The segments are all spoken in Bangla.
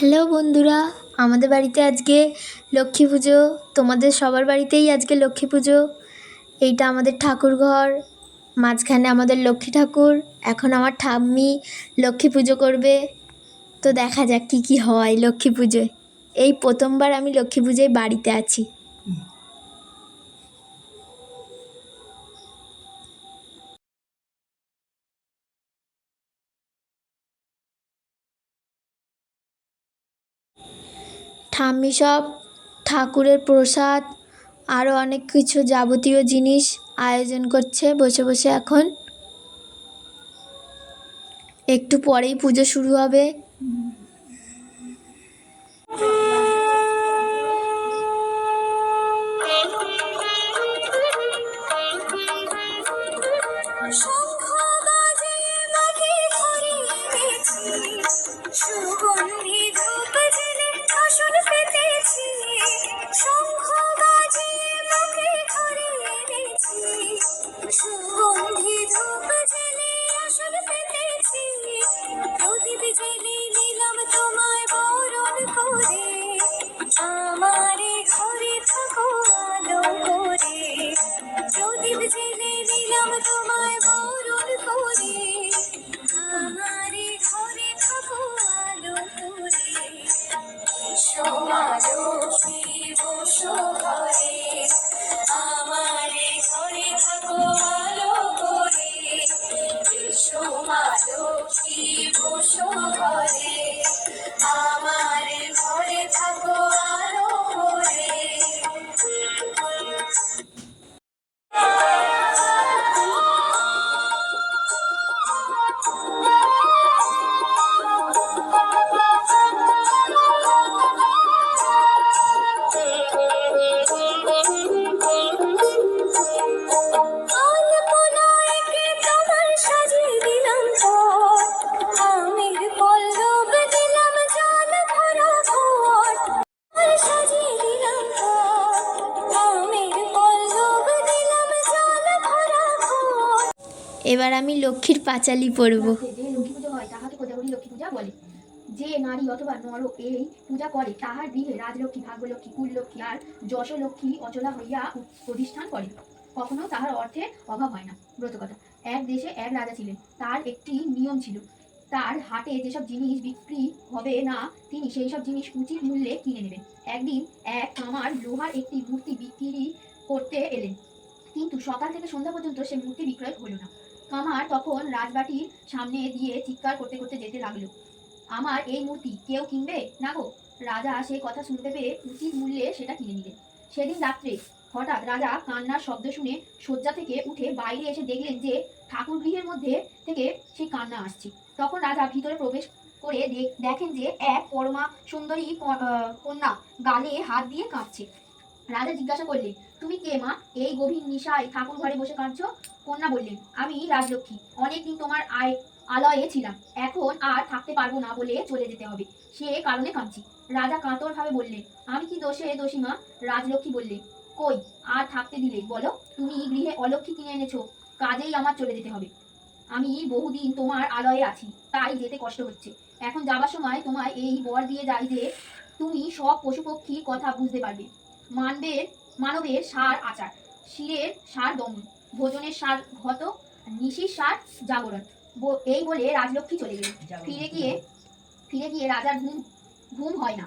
হ্যালো বন্ধুরা, আমাদের বাড়িতে আজকে লক্ষ্মী পুজো। তোমাদের সবার বাড়িতেই আজকে লক্ষ্মী পুজো। এইটা আমাদের ঠাকুর ঘর, মাঝখানে আমাদের লক্ষ্মী ঠাকুর। এখন আমার ঠাম্মি লক্ষ্মী পুজো করবে। তো দেখা যাক কী কী হয় লক্ষ্মী পুজোয়। এই প্রথমবার আমি লক্ষ্মী পুজোয় বাড়িতে আছি। ঠাম্মি সব ঠাকুরের প্রসাদ আরও অনেক কিছু যাবতীয় জিনিস আয়োজন করছে বসে বসে। এখন একটু পরেই পুজো শুরু হবে। সুগন্ধি ধূপ জেলে আসন পেতেছি, শঙ্খ বাজে মুখে ধরে এনেছি। সুগন্ধি ধূপ জেলে আসন পেতেছি, প্রদীপ জেলে নিলাম তোমায় বরণ করে। আমারে ঘরে থাকো আলো করে, প্রদীপ জেলে নিলাম তোমায় বরণ করে। আমারে ঘরে থাকো আলো করে। লক্ষ্মী বসো ঘরে, আমারে ঘরে থাকো আলো করে। লক্ষ্মী বসো ঘরে, আমারে ঘরে থাকো আলো করে। এবার আমি লক্ষ্মীর পাঁচালি পরব। যে লক্ষ্মী পুজো হয় তাহাকে কোজাগরী লক্ষ্মী পূজা বলে। যে নারী অথবা নর এই পূজা করে তাহার গৃহে রাজলক্ষ্মী, ভাগ্যলক্ষ্মী, কুললক্ষ্মী আর যশলক্ষ্মী অচলা হইয়া প্রতিষ্ঠান করে। কখনো তাহার অর্থে অভাব হয় না। ব্রতকথা। এক দেশে এক রাজা ছিলেন। তার একটি নিয়ম ছিল, তার হাটে যেসব জিনিস বিক্রি হবে না তিনি সেই সব জিনিস উচিত মূল্যে কিনে নেবেন। একদিন এক কামার লোহার একটি মূর্তি বিক্রি করতে এলেন, কিন্তু সকাল থেকে সন্ধ্যা পর্যন্ত সে মূর্তি বিক্রয় হলো না। কামার তখন রাজবাটির সামনে দিয়ে চিৎকার করতে করতে যেতে লাগলো, আমার এই মূর্তি কেউ কিনবে না গো। রাজা সেই কথা শুনতে পেয়ে উচিত মূল্যে সেটা কিনে নিলেন। সেদিন রাত্রে হঠাৎ রাজা কান্নার শব্দ শুনে শয্যা থেকে উঠে বাইরে এসে দেখলেন যে ঠাকুর গৃহের মধ্যে থেকে সেই কান্না আসছে। তখন রাজা ভিতরে প্রবেশ করে দেখেন যে এক পরমা সুন্দরী কন্যা গালে হাত দিয়ে কাঁদছে। রাজা জিজ্ঞাসা করলেন, তুমি কে মা? এই গভীর নিশায় ঠাকুর ঘরে বসে কাঁদছো? কন্যা বললেন, আমি রাজলক্ষ্মী, অনেকদিন তোমার আলয়ে ছিলাম, এখন আর থাকতে পারবো না বলে চলে যেতে হবে, সে কারণে কাঁদছি। রাজা কাতর ভাবে বললেন, আমি কি দোষে দোষী মা? রাজলক্ষ্মী বললেন, কই আর থাকতে দিলে বলো, তুমি গৃহে অলক্ষ্মী কিনে এনেছো, কাজেই আমার চলে যেতে হবে। আমি বহুদিন তোমার আলয়ে আছি, তাই যেতে কষ্ট হচ্ছে। এখন যাবার সময় তোমায় এই বর দিয়ে যাই যে তুমি সব পশু পক্ষীর কথা বুঝতে পারবে। মানবের সার আচার, শিরের সার দমন, ভোজনের সার ঘত, নিশির সার জাগরণ। এই বলে রাজলক্ষ্মী চলে গেলেন। ফিরে গিয়ে রাজার ঘুম হয় না।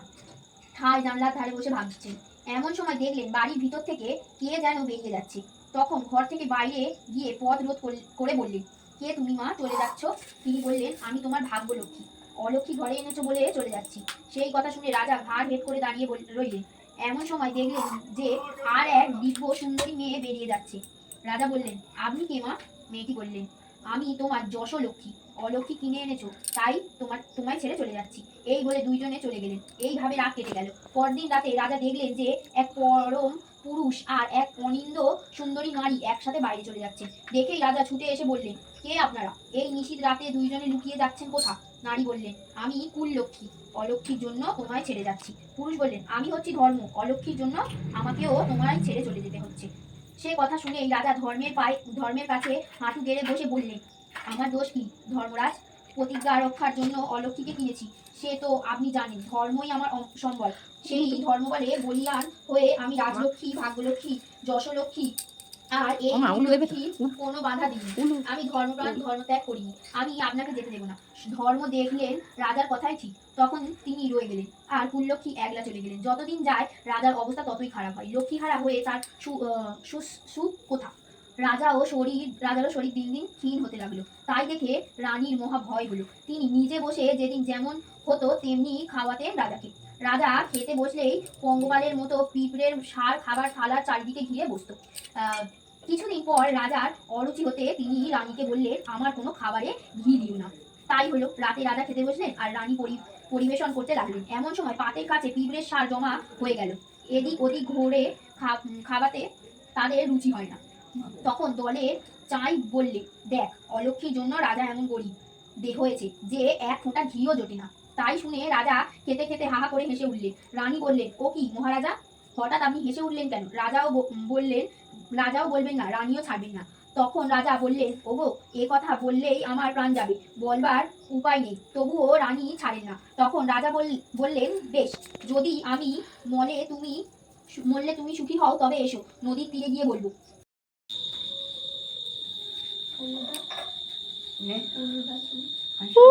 ঠায় জানলার ধারে বসে ভাবছেন। এমন সময় দেখলেন বাড়ির ভিতর থেকে কে যেন বেরিয়ে যাচ্ছে। তখন ঘর থেকে বাইরে গিয়ে পথ রোধ করে বললেন, কে তুমি মা, চলে যাচ্ছ? তিনি বললেন, আমি তোমার ভাগ্যলক্ষ্মী, অলক্ষ্মী ঘরে এনেছো বলে চলে যাচ্ছি। সেই কথা শুনে রাজা ঘাড় হেট করে দাঁড়িয়ে রইলেন। এমন সময় দেখলেন যে আর এক দিব্য সুন্দরী মেয়ে বেরিয়ে যাচ্ছে। রাজা বললেন, আপনি কে মা? মেয়েটি বললেন, আমি তোমার যশলক্ষ্মী, অলক্ষ্মী কিনে এনেছো, তাই তোমায় ছেড়ে চলে যাচ্ছি। এই বলে দুইজনে চলে গেলেন। এইভাবে রাত কেটে গেল। পরদিন রাতে রাজা দেখলেন যে এক পরম পুরুষ আর এক অনিন্দ সুন্দরী নারী একসাথে বাইরে চলে যাচ্ছে। দেখেই রাজা ছুটে এসে বললেন, কে আপনারা? এই নিশীথ রাতে দুইজনে লুকিয়ে যাচ্ছেন কোথা? নারী বললেন, আমি কুললক্ষ্মী, অলক্ষ্মীর জন্য তোমায় ছেড়ে যাচ্ছি। পুরুষ বললেন, আমি হচ্ছি ধর্ম, অলক্ষ্মীর জন্য আমাকেও তোমায় ছেড়ে চলে যেতে হচ্ছে। সে কথা শুনে এই রাজা ধর্মের কাছে হাঁটু গেড়ে বসে বললেন, আমার দোষ কি ধর্মরাজ? প্রতিজ্ঞা রক্ষার জন্য অলক্ষ্মীকে কিনেছি, সে তো আপনি জানেন ধর্মই আমার সম্বল। সেই ধর্ম বলে বলিয়ান হয়ে আমি রাজলক্ষ্মী, ভাগ্যলক্ষ্মী, যশলক্ষ্মী আর এই লক্ষ্মী কোনো বাধা দিইনি। আমি ধর্মপ্রাণ, ধর্মত্যাগ করিনি। আমি আপনাকে যেতে দেবো না। ধর্ম দেখলেন রাজার কথাই ঠিক, তখন তিনি রয়ে গেলেন আর কুললক্ষ্মী একলা চলে গেলেন। যতদিন যায় রাজার অবস্থা ততই খারাপ হয়। লক্ষ্মীহারা হয়ে তার সুখ কোথা। রাজারও শরীর দিন দিন ক্ষীণ হতে লাগলো। তাই দেখে রানীর মহা ভয় হলো। তিনি নিজে বসে যেদিন যেমন হতো তেমনি খাওয়াতেন রাজাকে। রাজা খেতে বসলেই পঙ্গপালের মতো পিঁপড়ের সার খাবার থালার চারিদিকে ঘিরে বসতো। কিছুদিন পর রাজার অরুচি হতে তিনি রানীকে বললেন, আমার কোনো খাবারে ঘি দিও না। তাই হলো, রাতে রাজা খেতে বসলেন আর রানী পরিবেশন করতে লাগলেন। এমন সময় পাতের কাছে পিঁপড়ের সার জমা হয়ে গেল। এদিক ওদিক ঘুরে খাওয়াতে তাদের রুচি হয় না। তখন দলের চাই বললে, দেখ অলক্ষ্মীর জন্য রাজা এমন গরিব দেহ হয়েছে যে এক ফোঁটা ঘিও জোটে না। তাই শুনে রাজা খেতে খেতে হাহা করে হেসে উঠলেন। রানী বললেন, ও কি মহারাজা, হঠাৎ আপনি হেসে উঠলেন কেন? রাজাও বলবেন না, রানীও ছাড়বেন না। তখন রাজা বললেন, ওগো এ কথা বললেই আমার প্রাণ যাবে, বলবার উপায় নেই। তবুও রানী ছাড়েন না। তখন রাজা বললেন, বেশ, যদি আমি মরলে তুমি সুখী হও তবে এসো, নদীর তীরে গিয়ে বলবো। ও